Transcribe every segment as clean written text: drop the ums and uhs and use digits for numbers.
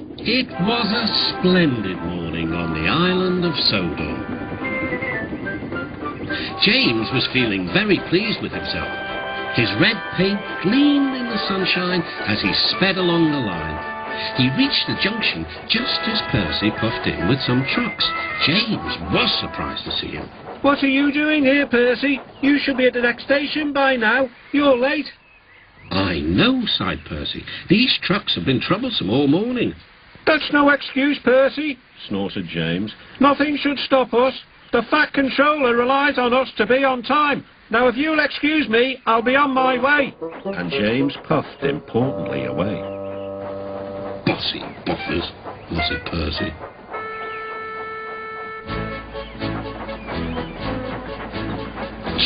It was a splendid morning on the island of Sodor. James was feeling very pleased with himself. His red paint gleamed in the sunshine as he sped along the line. He reached the junction just as Percy puffed in with some trucks. James was surprised to see him. What are you doing here, Percy? You should be at the next station by now. You're late. I know, sighed Percy. These trucks have been troublesome all morning. That's no excuse, Percy, snorted James. Nothing should stop us. The Fat Controller relies on us to be on time. Now, if you'll excuse me, I'll be on my way. And James puffed importantly away. Bossy boffers, muttered Percy.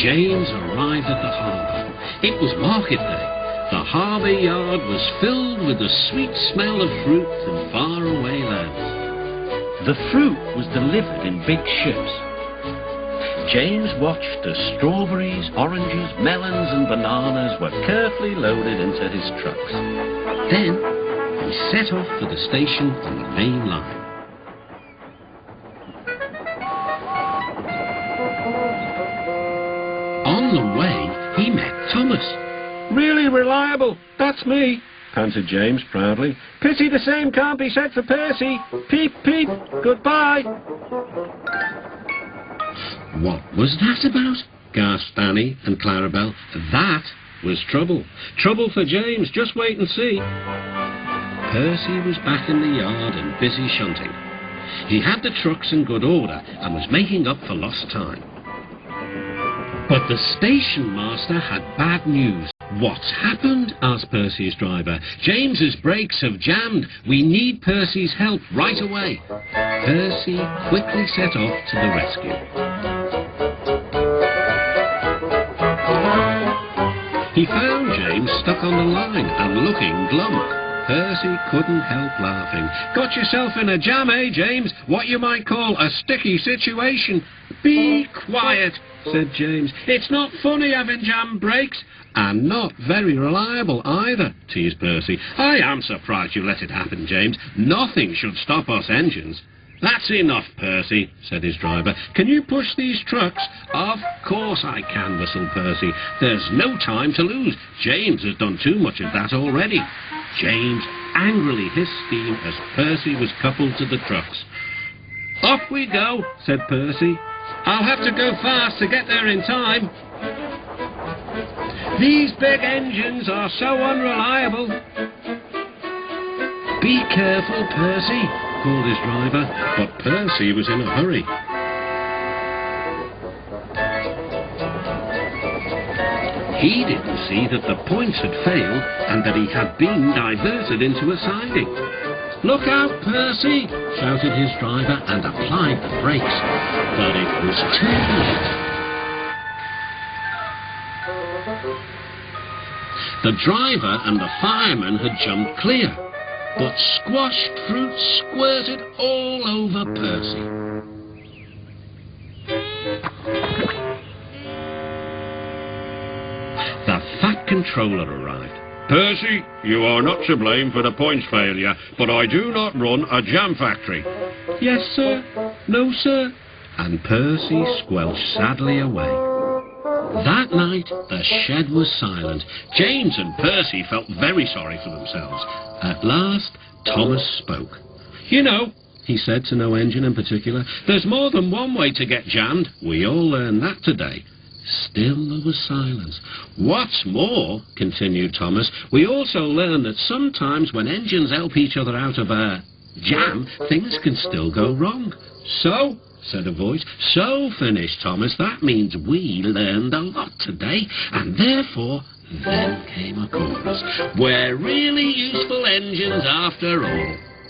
James arrived at the harbour. It was market day. The harbour yard was filled with the sweet smell of fruit from faraway lands. The fruit was delivered in big ships. James watched as strawberries, oranges, melons and bananas were carefully loaded into his trucks. Then he set off for the station on the main line. On the way, he met Thomas. Really reliable. That's me, panted James proudly. Pity the same can't be said for Percy. Peep, peep. Goodbye. What was that about? Gasped Annie and Clarabelle. That was trouble. Trouble for James. Just wait and see. Percy was back in the yard and busy shunting. He had the trucks in good order and was making up for lost time. But the station master had bad news. What's happened? Asked Percy's driver. James's brakes have jammed. We need Percy's help right away. Percy quickly set off to the rescue. He found James stuck on the line and looking glum. Percy couldn't help laughing. Got yourself in a jam, eh, James? What you might call a sticky situation. Be quiet, said James. It's not funny having jam brakes. And not very reliable either, teased Percy. I am surprised you let it happen, James. Nothing should stop us engines. That's enough, Percy, said his driver. Can you push these trucks? Of course I can, whistled Percy. There's no time to lose. James has done too much of that already. James angrily hissed steam as Percy was coupled to the trucks. Off we go, said Percy. I'll have to go fast to get there in time. These big engines are so unreliable. Be careful, Percy, called his driver, but Percy was in a hurry. He didn't see that the points had failed and that he had been diverted into a siding. Look out, Percy, shouted his driver and applied the brakes. But it was too late. The driver and the fireman had jumped clear, but squashed fruit squirted all over Percy. The Fat Controller arrived. Percy, you are not to blame for the points failure, but I do not run a jam factory. Yes, sir. No, sir. And Percy squelched sadly away. That night, the shed was silent. James and Percy felt very sorry for themselves. At last, Thomas spoke. You know, he said to no engine in particular, there's more than one way to get jammed. We all learned that today. Still there was silence. What's more, continued Thomas, we also learned that sometimes when engines help each other out of a jam, things can still go wrong. So, said a voice. So, finished Thomas, that means we learned a lot today, and therefore, then came a chorus. We're really useful engines after all.